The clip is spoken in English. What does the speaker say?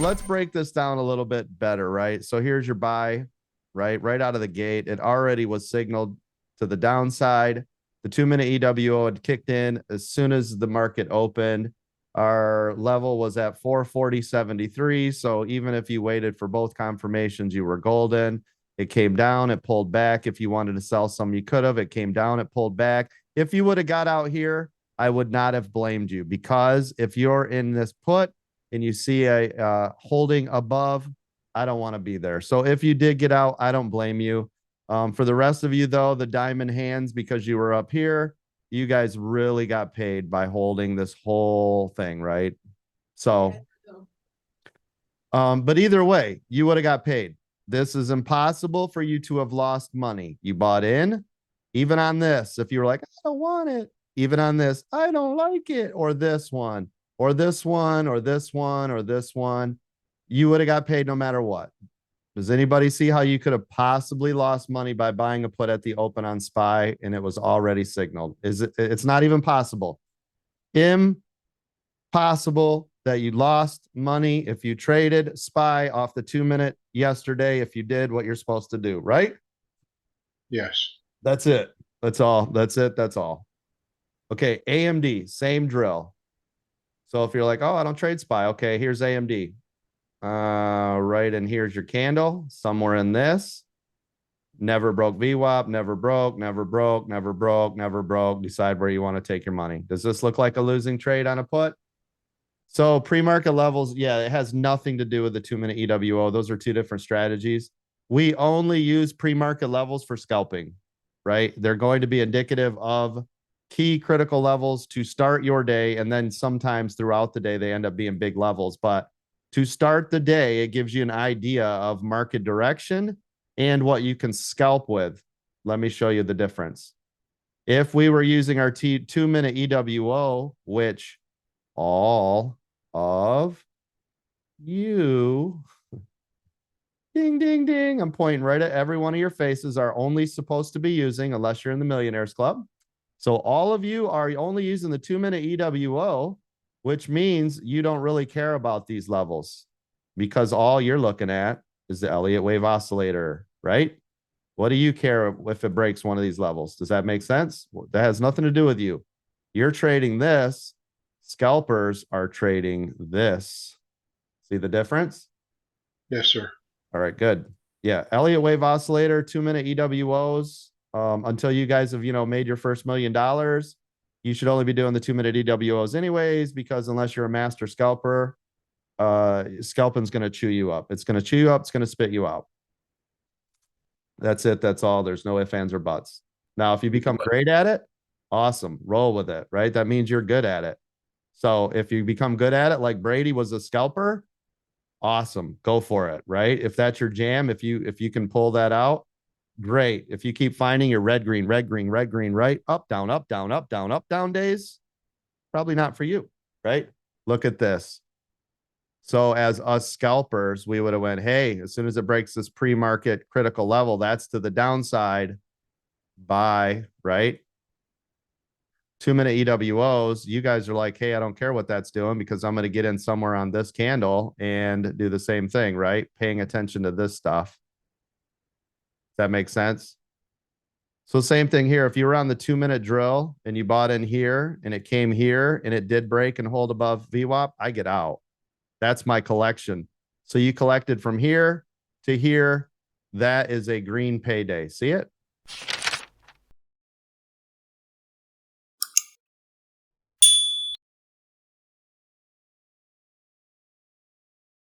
let's break this down a little bit better, right? So here's your buy, right out of the gate. It already was signaled to the downside. The 2-minute EWO had kicked in as soon as the market opened. Our level was at 440.73. So even if you waited for both confirmations, you were golden. It came down, it pulled back. If you wanted to sell some, you could have. It came down, it pulled back. If you would have got out here, I would not have blamed you, because if you're in this put and you see a holding above, I don't want to be there. So if you did get out, I don't blame you. For the rest of you, though, the diamond hands, because you were up here, you guys really got paid by holding this whole thing, right? So, but either way, you would have got paid. This is impossible for you to have lost money. You bought in, even on this. If you were like, I don't want it, even on this, I don't like it, or this one, or this one, or this one, or this one, you would have got paid no matter what. Does anybody see how you could have possibly lost money by buying a put at the open on SPY and it was already signaled? It's not even possible. Impossible that you lost money if you traded SPY off the 2-minute yesterday, if you did what you're supposed to do, right? Yes. That's it. That's all. That's it. That's all. Okay, AMD, same drill. So if you're like, oh, I don't trade SPY, okay, here's AMD. Right, and here's your candle somewhere in this. Never broke VWAP, never broke, never broke, never broke, never broke. Decide where you want to take your money. Does this look like a losing trade on a put? So pre-market levels, yeah, it has nothing to do with the 2-minute EWO. Those are two different strategies. We only use pre-market levels for scalping, right? They're going to be indicative of key critical levels to start your day. And then sometimes throughout the day, they end up being big levels. But to start the day, it gives you an idea of market direction and what you can scalp with. Let me show you the difference. If we were using our 2-minute EWO, which all of you, ding, ding, ding, I'm pointing right at every one of your faces, are only supposed to be using, unless you're in the Millionaires Club. So all of you are only using the 2-minute EWO, which means you don't really care about these levels, because all you're looking at is the Elliott wave oscillator, right? What do you care if it breaks one of these levels? Does that make sense? That has nothing to do with you. You're trading this. Scalpers are trading this. See the difference? Yes, sir. All right, good. Yeah, Elliott wave oscillator, 2-minute EWOs. Until you guys have, made your first $1 million, you should only be doing the 2-minute EWOs anyways, because unless you're a master scalper, scalping's going to chew you up. It's going to chew you up. It's going to spit you out. That's it. That's all. There's no ifs, ands, or buts. Now, if you become great at it, awesome. Roll with it, right? That means you're good at it. So if you become good at it, like Brady was a scalper, awesome. Go for it, right? If that's your jam, if you can pull that out, great. If you keep finding your red, green, red, green, red, green, right, up, down, up, down, up, down, up, down days, probably not for you, right? Look at this. So as us scalpers, we would have went, hey, as soon as it breaks this pre-market critical level, that's to the downside, buy, right? 2-minute EWOs, you guys are like, hey, I don't care what that's doing, because I'm going to get in somewhere on this candle and do the same thing, right? Paying attention to this stuff. Does that make sense? So same thing here. If you were on the 2-minute drill and you bought in here and it came here and it did break and hold above VWAP, I get out. That's my collection. So you collected from here to here. That is a green payday. See it?